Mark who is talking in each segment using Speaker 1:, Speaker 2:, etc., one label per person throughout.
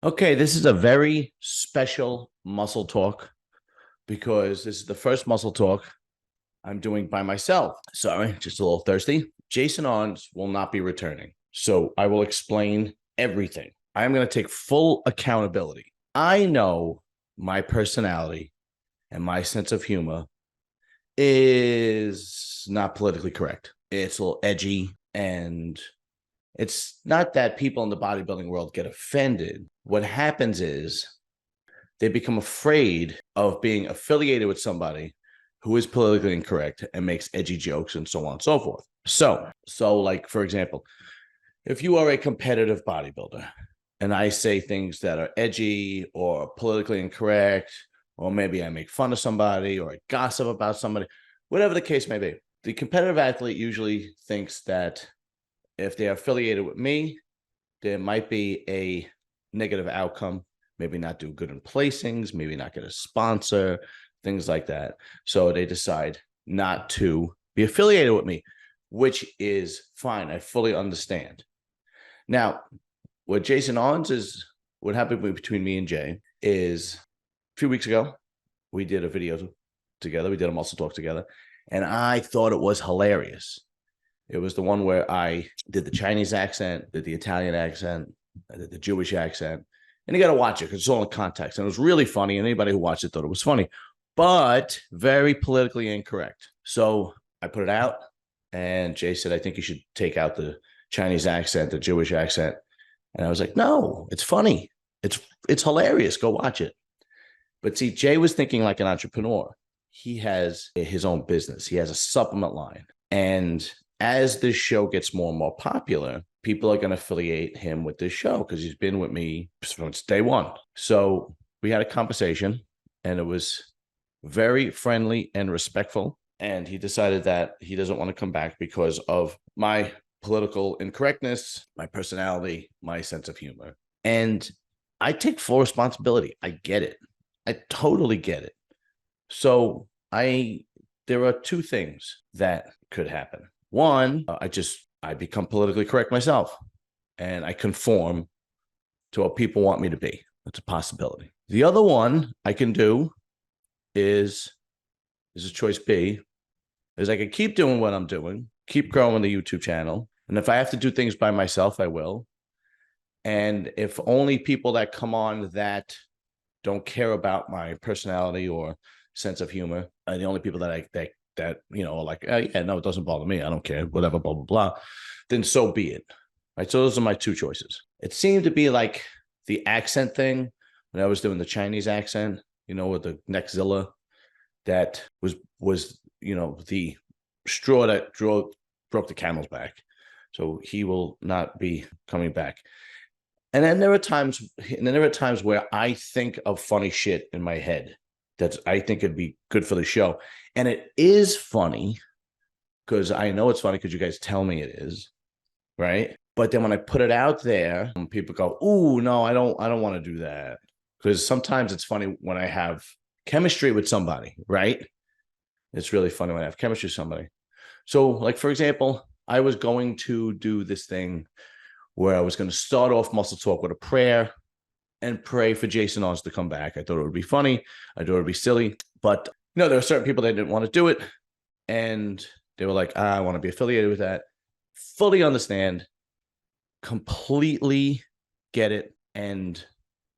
Speaker 1: Okay, this is a very special muscle talk because this is the first muscle talk I'm doing by myself. Sorry, just a little thirsty. Jason Ons will not be returning. So I will explain everything. I am going to take full accountability. I know my personality and my sense of humor is not politically correct. It's a little edgy, and it's not that people in the bodybuilding world get offended. What happens is they become afraid of being affiliated with somebody who is politically incorrect and makes edgy jokes and so on and so forth. So like, for example, if you are a competitive bodybuilder and I say things that are edgy or politically incorrect, or maybe I make fun of somebody or I gossip about somebody, whatever the case may be, the competitive athlete usually thinks that if they're affiliated with me, there might be a negative outcome, maybe not do good in placings, maybe not get a sponsor, things like that. So they decide not to be affiliated with me, which is fine. I fully understand. Now, what Jason Ons is, what happened between me and Jay is a few weeks ago, we did a video together. We did a muscle talk together, and I thought it was hilarious. It was the one where I did the Chinese accent, did the Italian accent, I did the Jewish accent. And you got to watch it because it's all in context. And it was really funny. And anybody who watched it thought it was funny, but very politically incorrect. So I put it out, and Jay said, I think you should take out the Chinese accent, the Jewish accent. And I was like, no, it's funny. It's hilarious. Go watch it. But see, Jay was thinking like an entrepreneur. He has his own business. He has a supplement line. And as this show gets more and more popular, people are going to affiliate him with this show because he's been with me since day one. So we had a conversation, and it was very friendly and respectful. And he decided that he doesn't want to come back because of my political incorrectness, my personality, my sense of humor. And I take full responsibility. I get it. I totally get it. So there are two things that could happen. One, I become politically correct myself, and I conform to what people want me to be. That's a possibility. The other one I can do is a choice B, is I can keep doing what I'm doing, keep growing the YouTube channel. And if I have to do things by myself, I will. And if only people that come on that don't care about my personality or sense of humor are the only people that you know, like, yeah, no, it doesn't bother me. I don't care, whatever, blah, blah, blah. Then so be it. Right. So those are my two choices. It seemed to be like the accent thing when I was doing the Chinese accent, you know, with the Nexzilla, that was, you know, the straw that broke the camel's back. So he will not be coming back. And then there are times where I think of funny shit in my head that I think it'd be good for the show. And it is funny because I know it's funny because you guys tell me it is, right? But then when I put it out there, people go, "Ooh, no, I don't want to do that." Because sometimes it's funny when I have chemistry with somebody, right? It's really funny when I have chemistry with somebody. So, like, for example, I was going to do this thing where I was going to start off Muscle Talk with a prayer and pray for Jason Ons to come back. I thought it would be funny. I thought it would be silly. But, you know, there are certain people that didn't want to do it. And they were like, I want to be affiliated with that. Fully understand. Completely get it. And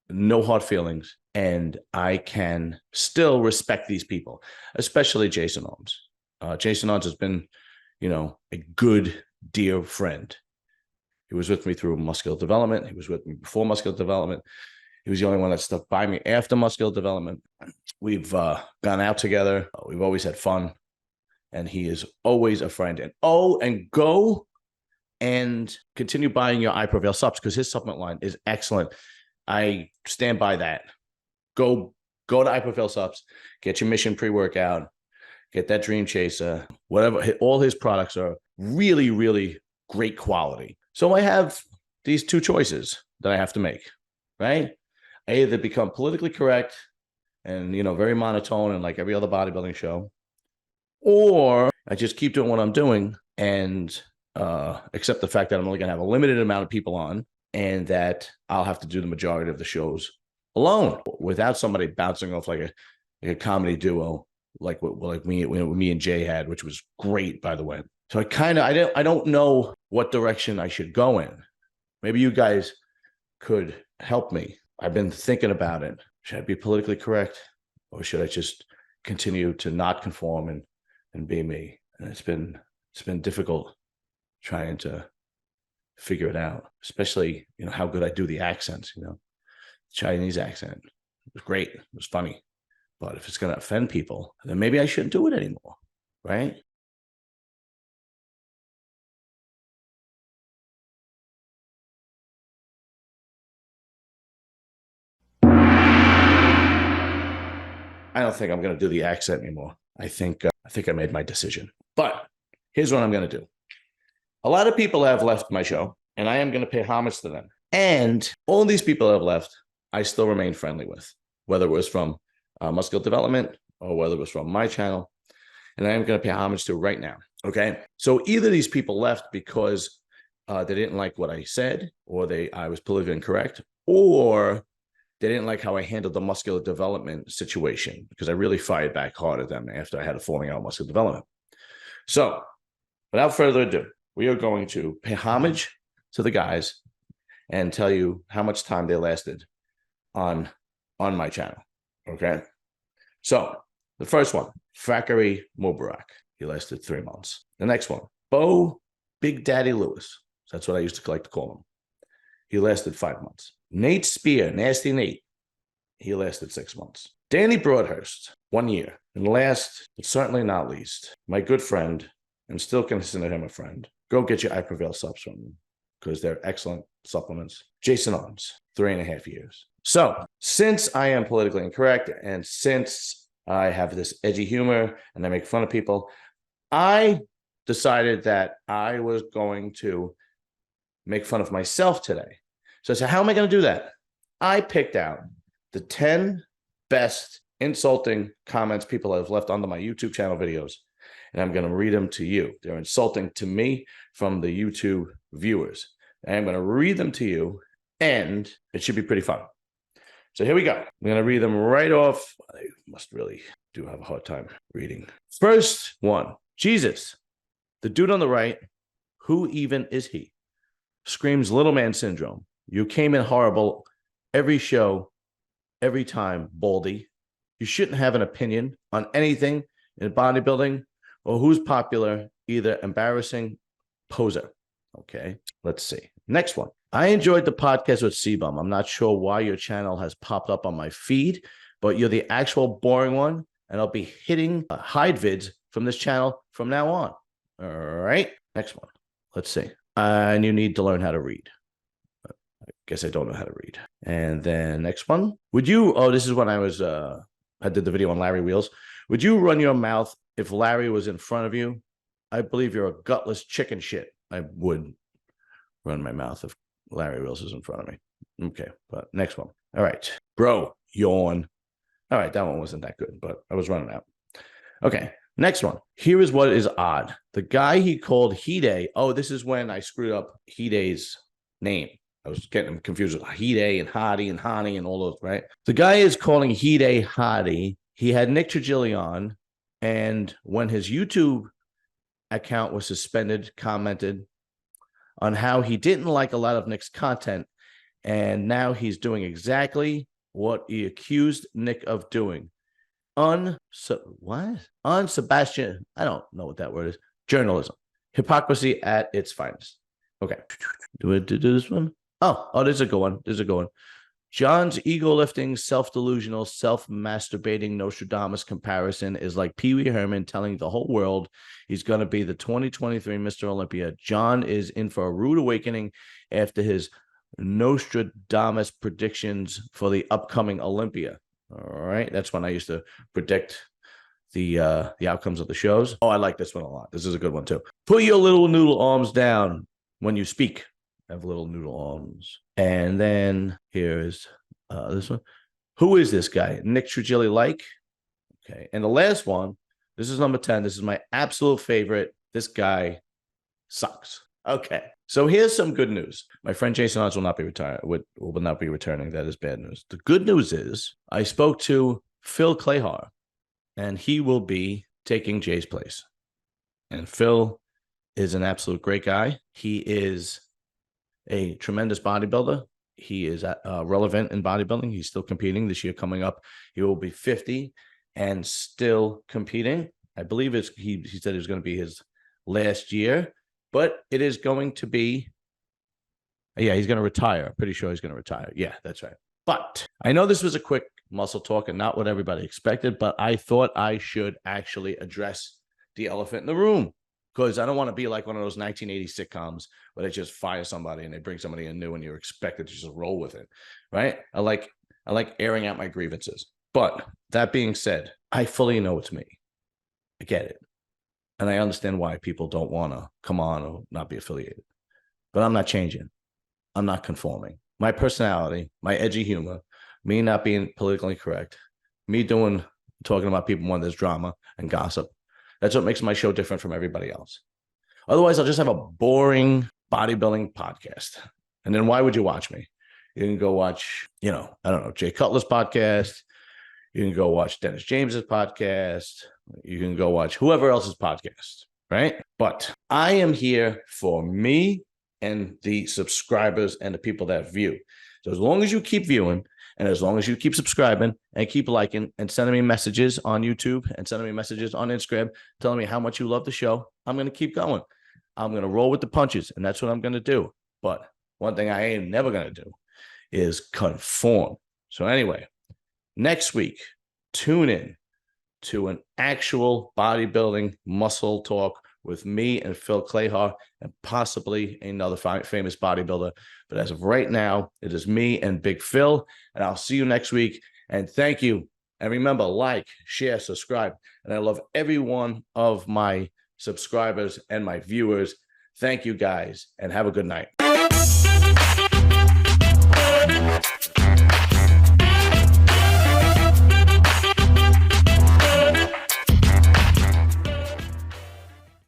Speaker 1: no hard feelings. And I can still respect these people, especially Jason Ons. Jason Ons has been, you know, a good, dear friend. He was with me through muscular development. He was with me before muscular development. He was the only one that stuck by me after muscular development. We've gone out together. We've always had fun. And he is always a friend. And go and continue buying your iProvail subs because his supplement line is excellent. I stand by that. Go to iProvail subs, get your Mission pre-workout, get that Dream Chaser, whatever. All his products are really, really great quality. So I have these two choices that I have to make, right? I either become politically correct and, you know, very monotone and like every other bodybuilding show, or I just keep doing what I'm doing and accept the fact that I'm only going to have a limited amount of people on, and that I'll have to do the majority of the shows alone without somebody bouncing off like a comedy duo like me and Jay had, which was great, by the way. So I don't know what direction I should go in. Maybe you guys could help me. I've been thinking about it. Should I be politically correct, or should I just continue to not conform and be me? And it's been difficult trying to figure it out, especially, you know, how good I do the accents, you know. Chinese accent. It was great. It was funny. But if it's going to offend people, then maybe I shouldn't do it anymore, right? I don't think I'm going to do the accent anymore. I think I made my decision. But here's what I'm going to do. A lot of people have left my show, and I am going to pay homage to them. And all these people that have left, I still remain friendly with, whether it was from Muscular Development or whether it was from my channel. And I am going to pay homage to right now. Okay. So either these people left because they didn't like what I said, or I was politically incorrect, or they didn't like how I handled the muscular development situation, because I really fired back hard at them after I had a falling out with muscular development. So without further ado, we are going to pay homage to the guys and tell you how much time they lasted on my channel. Okay. So the first one, Thackeray Mubarak. He lasted 3 months. The next one, Bo Big Daddy Lewis. That's what I used to like to call him. He lasted 5 months. Nate Spear, Nasty Nate. He lasted 6 months. Danny Broadhurst, 1 year. And last, but certainly not least, my good friend, and still consider him a friend. Go get your I Prevail subs from them, because they're excellent supplements. Jason Arms, 3.5 years. So since I am politically incorrect, and since I have this edgy humor and I make fun of people, I decided that I was going to make fun of myself today. So I said, how am I going to do that? I picked out the 10 best insulting comments people have left under my YouTube channel videos, and I'm going to read them to you. They're insulting to me from the YouTube viewers. And I'm going to read them to you, and it should be pretty fun. So here we go. I'm going to read them right off. I must really do have a hard time reading. First one, Jesus, the dude on the right, who even is he? Screams little man syndrome. You came in horrible every show, every time, Baldy. You shouldn't have an opinion on anything in bodybuilding or who's popular, either. Embarrassing poser. Okay, let's see. Next one. I enjoyed the podcast with C-Bum. I'm not sure why your channel has popped up on my feed, but you're the actual boring one, and I'll be hitting hide vids from this channel from now on. All right. Next one. Let's see. And you need to learn how to read. I guess I don't know how to read. And then next one. Would you, this is when I did the video on Larry Wheels. Would you run your mouth if Larry was in front of you? I believe you're a gutless chicken shit. I would run my mouth if Larry Wheels is in front of me. Okay, but next one. All right. Bro, yawn. All right, that one wasn't that good, but I was running out. Okay, next one. Here is what is odd. The guy he called Hide. Oh, this is when I screwed up Hide's name. I was getting him confused with Hide and Hadi and Hani and all those, right? The guy is calling Hide Hadi. He had Nick Trigili on, and when his YouTube account was suspended, commented on how he didn't like a lot of Nick's content, and now he's doing exactly what he accused Nick of doing. On Sebastian, I don't know what that word is. Journalism. Hypocrisy at its finest. Okay. Do I do this one? Oh, this is a good one. This is a good one. John's ego-lifting, self-delusional, self-masturbating Nostradamus comparison is like Pee Wee Herman telling the whole world he's going to be the 2023 Mr. Olympia. John is in for a rude awakening after his Nostradamus predictions for the upcoming Olympia. All right, that's when I used to predict the outcomes of the shows. Oh, I like this one a lot. This is a good one too. Put your little noodle arms down when you speak. Have little noodle arms. And then here's this one. Who is this guy? Nick Trigili like? Okay. And the last one, this is number 10. This is my absolute favorite. This guy sucks. Okay. So here's some good news. My friend Jason Odds will not be retired. Will not be returning. That is bad news. The good news is I spoke to Phil Clayhar, and he will be taking Jay's place. And Phil is an absolute great guy. He is a tremendous bodybuilder. He is relevant in bodybuilding. He's still competing this year coming up. He will be 50 and still competing. I believe he said it was going to be his last year, but it is going to be, yeah, he's going to retire. I'm pretty sure he's going to retire. Yeah, that's right. But I know this was a quick muscle talk and not what everybody expected, but I thought I should actually address the elephant in the room, because I don't want to be like one of those 1980 sitcoms where they just fire somebody and they bring somebody in new and you're expected to just roll with it, right? I like airing out my grievances. But that being said, I fully know it's me. I get it. And I understand why people don't want to come on or not be affiliated. But I'm not changing. I'm not conforming. My personality, my edgy humor, me not being politically correct, me talking about people when there's drama and gossip, that's what makes my show different from everybody else. Otherwise, I'll just have a boring bodybuilding podcast. And then why would you watch me? You can go watch, I don't know, Jay Cutler's podcast. You can go watch Dennis James's podcast. You can go watch whoever else's podcast, right? But I am here for me and the subscribers and the people that view. So as long as you keep viewing, and as long as you keep subscribing and keep liking and sending me messages on YouTube and sending me messages on Instagram, telling me how much you love the show, I'm going to keep going. I'm going to roll with the punches, and that's what I'm going to do. But one thing I ain't never going to do is conform. So anyway, next week, tune in to an actual bodybuilding muscle talk with me and Phil Clayhar and possibly another famous bodybuilder. But as of right now, it is me and Big Phil, and I'll see you next week. And thank you. And remember, like, share, subscribe. And I love every one of my subscribers and my viewers. Thank you, guys, and have a good night.